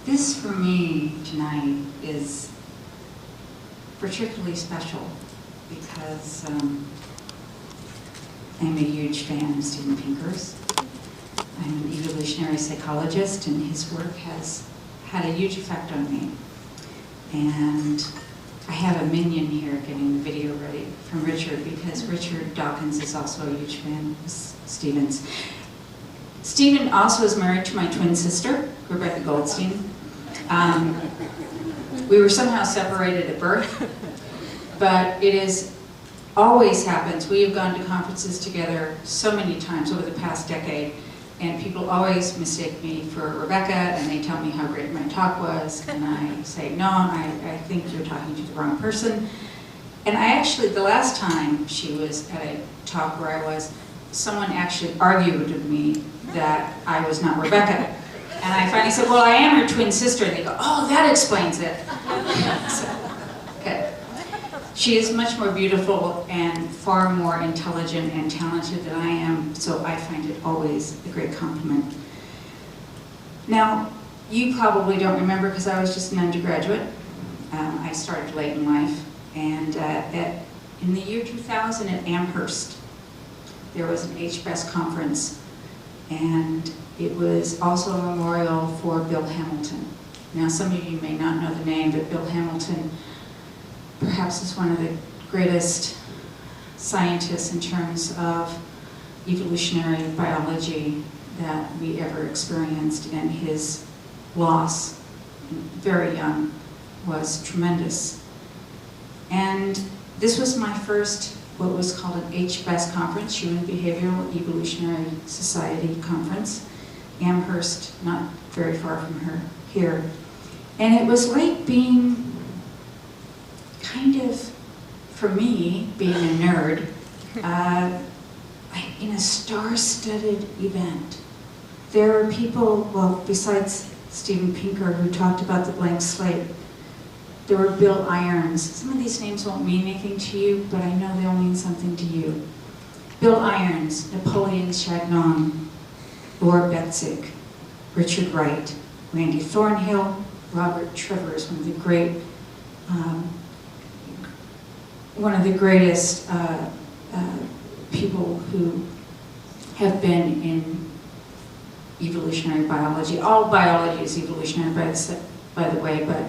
This, for me, tonight is particularly special because I'm a huge fan of Steven Pinker's. I'm an evolutionary psychologist, and his work has had a huge effect on me. And I have a minion here getting the video ready from Richard, because Richard Dawkins is also a huge fan of Steven's. Steven also is married to my twin sister, Rebecca Goldstein. We were somehow separated at birth, but it is always happens. We have gone to conferences together so many times over the past decade, and people always mistake me for Rebecca, and they tell me how great my talk was, and I say, no, I think you're talking to the wrong person. And I actually, the last time she was at a talk where I was, someone actually argued with me that I was not Rebecca. And I finally said, well, I am her twin sister. And they go, oh, that explains it. So, okay. She is much more beautiful and far more intelligent and talented than I am, so I find it always a great compliment. Now, you probably don't remember because I was just an undergraduate. I started late in life, and in the year 2000 at Amherst, there was an HBES conference, and it was also a memorial for Bill Hamilton. Now, some of you may not know the name, but Bill Hamilton perhaps is one of the greatest scientists in terms of evolutionary biology that we ever experienced, and his loss, very young, was tremendous. And this was my first, what was called an HBES conference, Human Behavioral Evolutionary Society conference, Amherst, not very far from here. And it was like being kind of, for me, being a nerd, in a star-studded event. There were people, well, besides Steven Pinker, who talked about the blank slate, there were Bill Irons. Some of these names won't mean anything to you, but I know they'll mean something to you. Bill Irons, Napoleon Chagnon, Laura Betzig, Richard Wright, Randy Thornhill, Robert Trivers, one of the greatest people who have been in evolutionary biology. All biology is evolutionary, by the way, but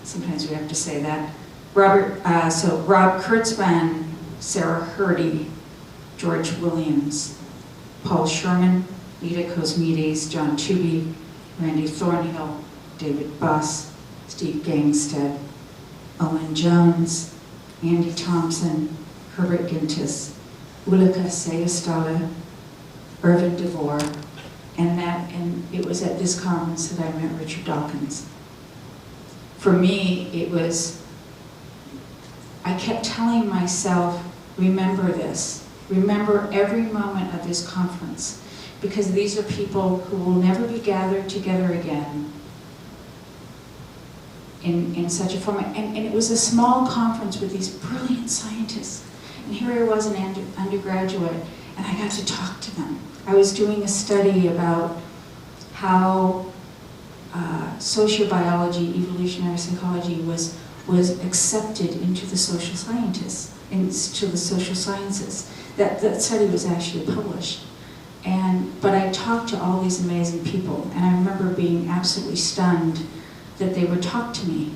sometimes we have to say that. Rob Kurtzman, Sarah Hrdy, George Williams, Paul Sherman, Nita Cosmides, John Tooby, Randy Thornhill, David Buss, Steve Gangstead, Owen Jones, Andy Thompson, Herbert Gintis, Ulrike Seierstahle, Irvin DeVore, and it was at this conference that I met Richard Dawkins. For me, it was, I kept telling myself, remember this. Remember every moment of this conference, because these are people who will never be gathered together again in such a format. And it was a small conference with these brilliant scientists. And here I was, an undergraduate, and I got to talk to them. I was doing a study about how sociobiology, evolutionary psychology was accepted into the social scientists, into the social sciences. That study was actually published. But I talked to all these amazing people, and I remember being absolutely stunned that they would talk to me.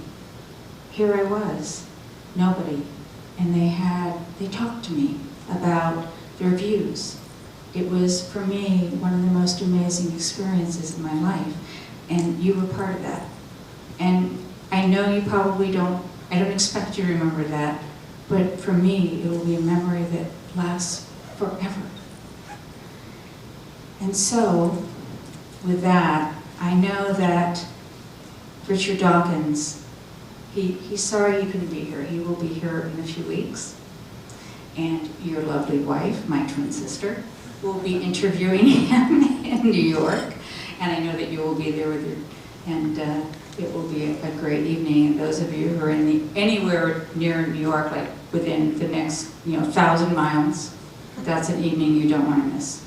Here I was, nobody, and they talked to me about their views. It was, for me, one of the most amazing experiences in my life, and you were part of that. And I know you probably don't, I don't expect you to remember that, but for me, it will be a memory that lasts forever. And so, with that, I know that Richard Dawkins, he's sorry he couldn't be here. He will be here in a few weeks. And your lovely wife, my twin sister, will be interviewing him in New York. And I know that you will be there with your, and it will be a great evening. And those of you who are anywhere near New York, like within the next 1,000 miles, that's an evening you don't want to miss.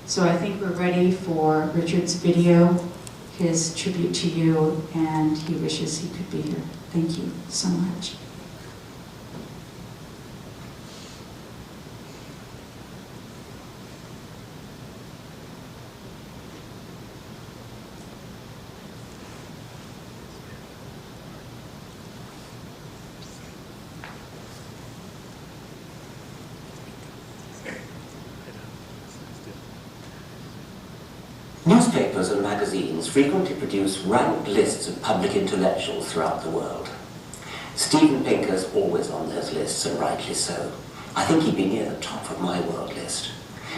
So I think we're ready for Richard's video. his tribute to you, and he wishes he could be here. Thank you so much. Newspapers and magazines frequently produce ranked lists of public intellectuals throughout the world. Steven Pinker's always on those lists, and rightly so. I think he'd be near the top of my world list.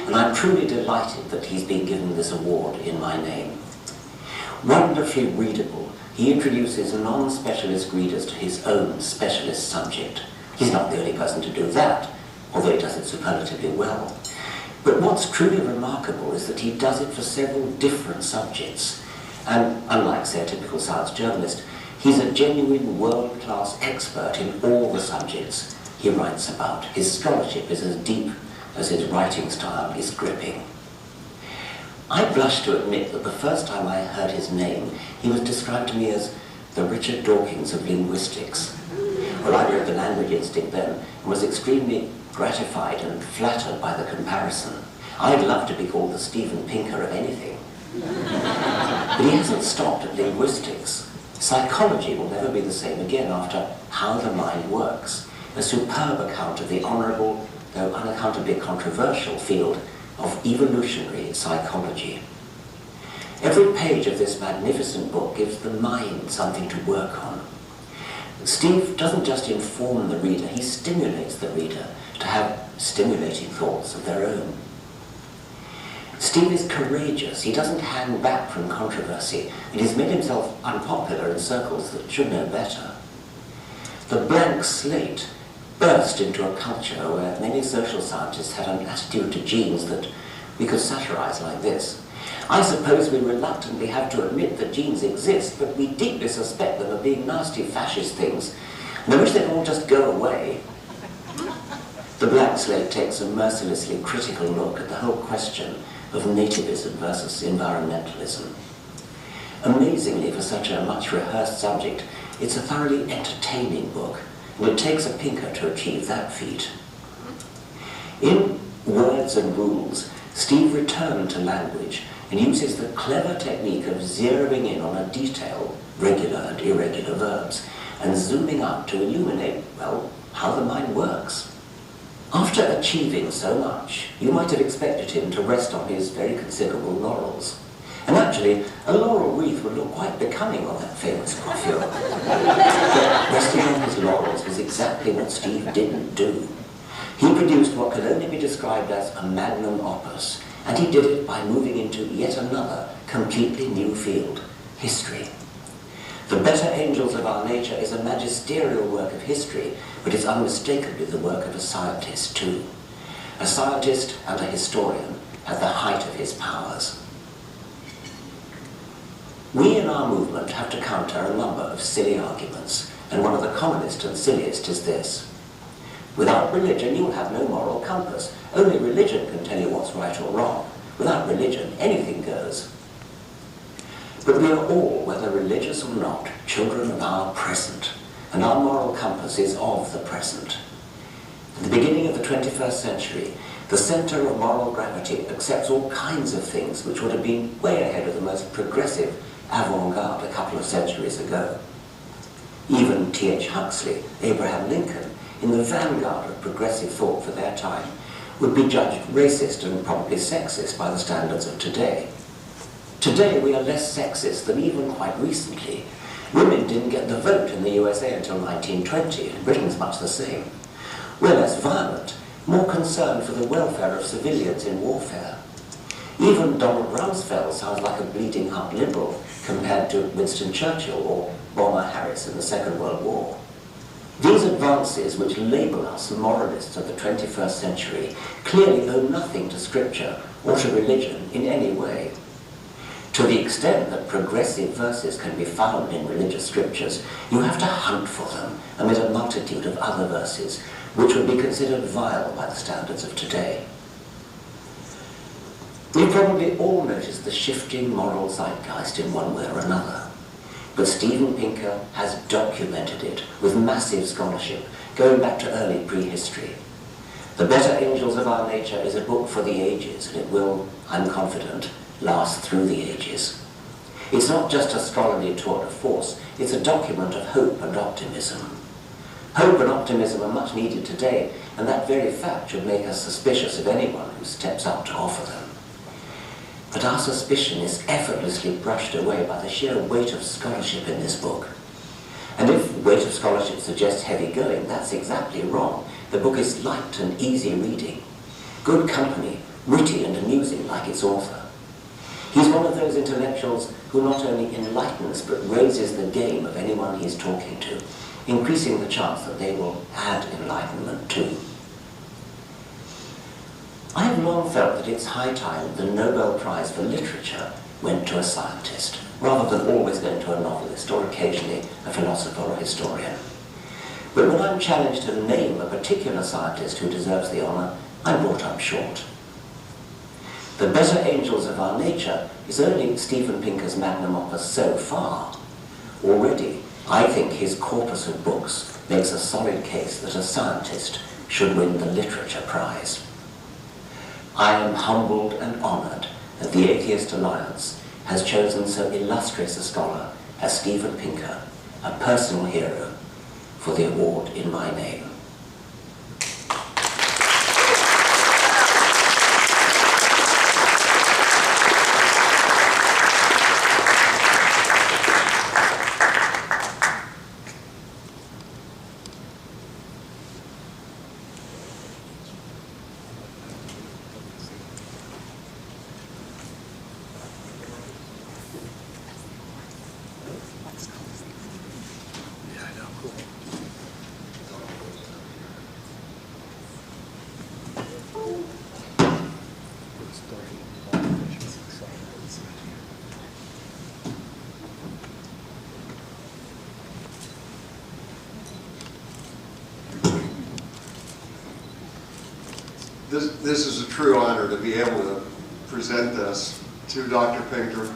And I'm truly delighted that he's been given this award in my name. Wonderfully readable, he introduces non-specialist readers to his own specialist subject. He's not the only person to do that, although he does it superlatively well. But what's truly remarkable is that he does it for several different subjects. And unlike, say, a typical science journalist, he's a genuine world-class expert in all the subjects he writes about. His scholarship is as deep as his writing style is gripping. I blush to admit that the first time I heard his name, he was described to me as the Richard Dawkins of linguistics. Well, I read The Language Instinct then and was extremely gratified and flattered by the comparison. I'd love to be called the Steven Pinker of anything. But he hasn't stopped at linguistics. Psychology will never be the same again after How the Mind Works, a superb account of the honourable, though unaccountably controversial field of evolutionary psychology. Every page of this magnificent book gives the mind something to work on. Steve doesn't just inform the reader, he stimulates the reader to have stimulating thoughts of their own. Steve is courageous, he doesn't hang back from controversy, and he's made himself unpopular in circles that should know better. The blank slate burst into a culture where many social scientists had an attitude to genes that we could satirize like this. I suppose we reluctantly have to admit that genes exist, but we deeply suspect them of being nasty fascist things, and I wish they'd all just go away. The blank slate takes a mercilessly critical look at the whole question of nativism versus environmentalism. Amazingly, for such a much rehearsed subject, it's a thoroughly entertaining book, and it takes a Pinker to achieve that feat. In Words and Rules, Steve returned to language and uses the clever technique of zeroing in on a detail, regular and irregular verbs, and zooming out to illuminate, well, how the mind works. After achieving so much, you might have expected him to rest on his very considerable laurels. And actually, a laurel wreath would look quite becoming on that famous coiffure. But resting on his laurels was exactly what Steve didn't do. He produced what could only be described as a magnum opus, and he did it by moving into yet another completely new field, history. The Better Angels of Our Nature is a magisterial work of history, but it's unmistakably the work of a scientist too. A scientist and a historian at the height of his powers. We in our movement have to counter a number of silly arguments, and one of the commonest and silliest is this. Without religion, you have no moral compass. Only religion can tell you what's right or wrong. Without religion, anything goes. But we are all, whether religious or not, children of our present, and our moral compass is of the present. At the beginning of the 21st century, the centre of moral gravity accepts all kinds of things which would have been way ahead of the most progressive avant-garde a couple of centuries ago. Even T.H. Huxley, Abraham Lincoln, in the vanguard of progressive thought for their time, would be judged racist and probably sexist by the standards of today. Today we are less sexist than even quite recently. Women didn't get the vote in the USA until 1920, and Britain's much the same. We're less violent, more concerned for the welfare of civilians in warfare. Even Donald Rumsfeld sounds like a bleeding heart liberal compared to Winston Churchill or Bomber Harris in the Second World War. These advances, which label us moralists of the 21st century, clearly owe nothing to scripture or to religion in any way. To the extent that progressive verses can be found in religious scriptures, you have to hunt for them amid a multitude of other verses, which would be considered vile by the standards of today. We've probably all noticed the shifting moral zeitgeist in one way or another, but Steven Pinker has documented it with massive scholarship, going back to early prehistory. The Better Angels of Our Nature is a book for the ages, and it will, I'm confident, last through the ages. It's not just a scholarly tour de force, it's a document of hope and optimism. Hope and optimism are much needed today, and that very fact should make us suspicious of anyone who steps up to offer them. But our suspicion is effortlessly brushed away by the sheer weight of scholarship in this book. And if weight of scholarship suggests heavy going, that's exactly wrong. The book is light and easy reading, good company, witty and amusing like its author. He's one of those intellectuals who not only enlightens but raises the game of anyone he's talking to, increasing the chance that they will add enlightenment too. I have long felt that it's high time the Nobel Prize for Literature went to a scientist, rather than always going to a novelist or occasionally a philosopher or historian. But when I'm challenged to name a particular scientist who deserves the honour, I'm brought up short. The Better Angels of Our Nature is only Steven Pinker's magnum opus so far. Already, I think his corpus of books makes a solid case that a scientist should win the Literature Prize. I am humbled and honoured that the Atheist Alliance has chosen so illustrious a scholar as Steven Pinker, a personal hero, for the award in my name. This is a true honor to be able to present this to Dr. Pinker.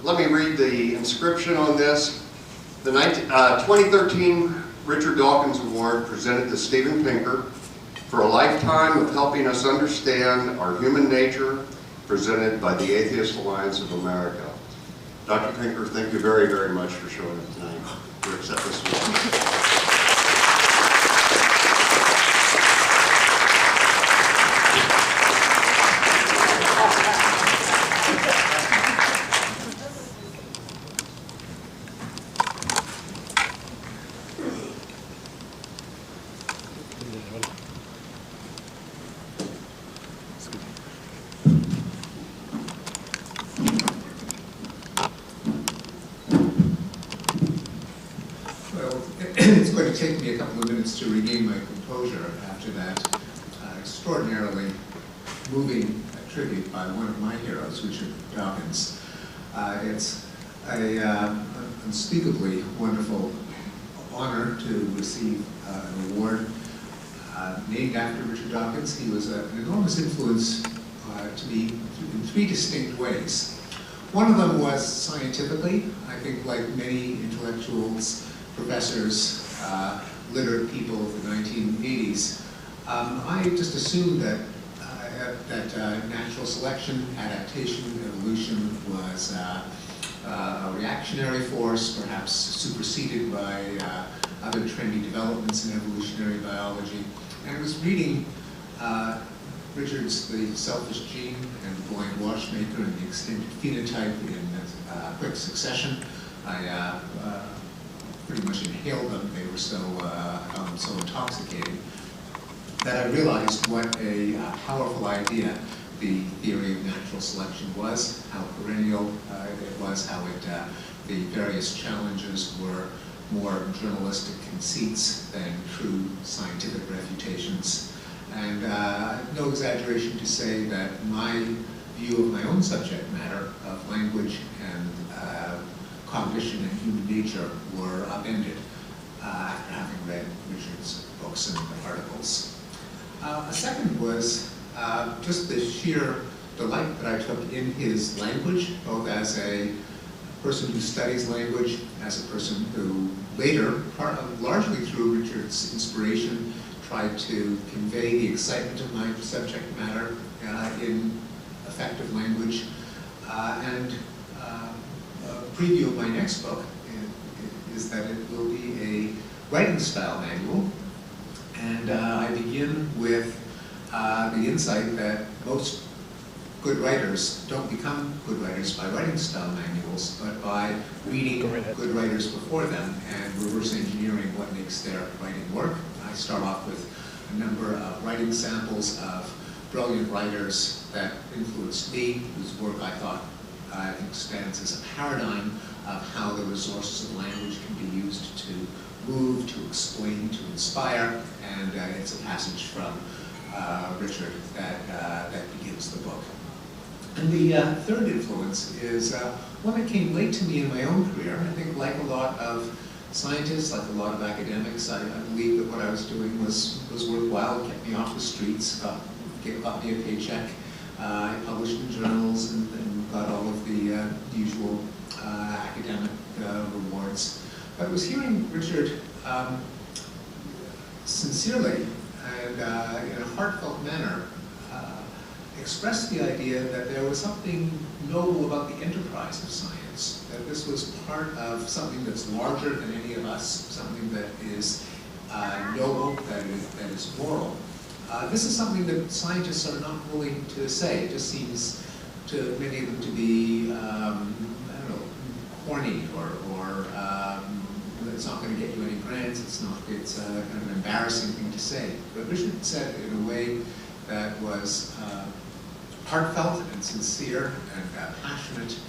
Let me read the inscription on this. The 2013 Richard Dawkins Award presented to Steven Pinker for a lifetime of helping us understand our human nature, presented by the Atheist Alliance of America. Dr. Pinker, thank you very, very much for showing up tonight. For accepting this award. It's going to take me a couple of minutes to regain my composure after that extraordinarily moving tribute by one of my heroes, Richard Dawkins. It's an unspeakably wonderful honor to receive an award named after Richard Dawkins. He was an enormous influence to me in three distinct ways. One of them was scientifically. I think, like many intellectuals, professors, literate people of the 1980s, I just assumed that natural selection, adaptation, evolution was a reactionary force, perhaps superseded by other trendy developments in evolutionary biology. And I was reading Richard's The Selfish Gene and The Blind Watchmaker and the Extended Phenotype in quick succession. I pretty much inhaled them. They were so intoxicating that I realized what a powerful idea the theory of natural selection was, how perennial it was, how the various challenges were more journalistic conceits than true scientific refutations. And no exaggeration to say that my view of my own subject matter of language and cognition and human nature were upended after having read Richard's books and articles. A second was just the sheer delight that I took in his language, both as a person who studies language, as a person who later, largely through Richard's inspiration, tried to convey the excitement of my subject matter in effective language. And a preview of my next book is that it will be a writing style manual. And I begin with the insight that most good writers don't become good writers by writing style manuals, but by reading good writers before them and reverse engineering what makes their writing work. I start off with a number of writing samples of brilliant writers that influenced me, whose work I think stands as a paradigm of how the resources of language can be used to move, to explain, to inspire, and it's a passage from Richard that begins the book. And the third influence is one that came late to me in my own career. I think like a lot of scientists, like a lot of academics, I believe that what I was doing was worthwhile. It kept me off the streets, got me a paycheck. I published in journals and got all of the usual academic rewards. But I was hearing Richard sincerely and in a heartfelt manner express the idea that there was something noble about the enterprise of science, that this was part of something that's larger than any of us, something that is noble, that is moral. This is something that scientists are not willing to say. It just seems to many of them to be, I don't know, corny or it's not going to get you any grants. It's kind of an embarrassing thing to say. But Richard said it in a way that was heartfelt and sincere and passionate,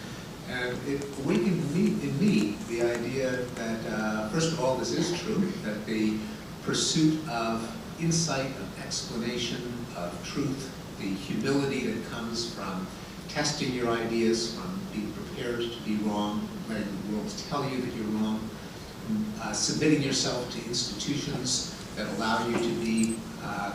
and it awakened in me the idea that, first of all, this is true, that the pursuit of insight, of explanation, of truth, the humility that comes from testing your ideas, from being prepared to be wrong, letting the world tell you that you're wrong, submitting yourself to institutions that allow you to be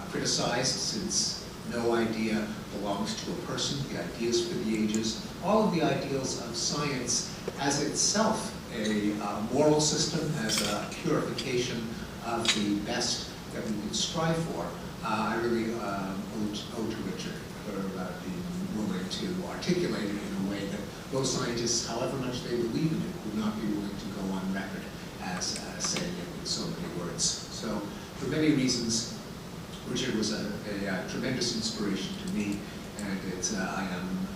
criticized, since no idea belongs to a person, the ideas for the ages, all of the ideals of science as itself a moral system, as a purification of the best that we can strive for. I really owe to Richard for being willing to articulate it in a way that most scientists, however much they believe in it, would not be willing to go on record as saying it in so many words. So, for many reasons, Richard was a tremendous inspiration to me, and I am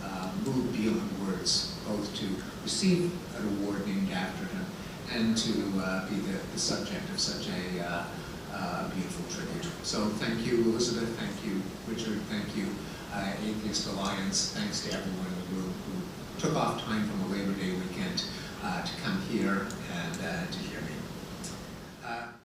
moved beyond words, both to receive an award named after him and to be the subject of such a beautiful tribute. So thank you, Elizabeth, thank you, Richard, thank you, Atheist Alliance, thanks to everyone in the room who took off time from a Labor Day weekend to come here and to hear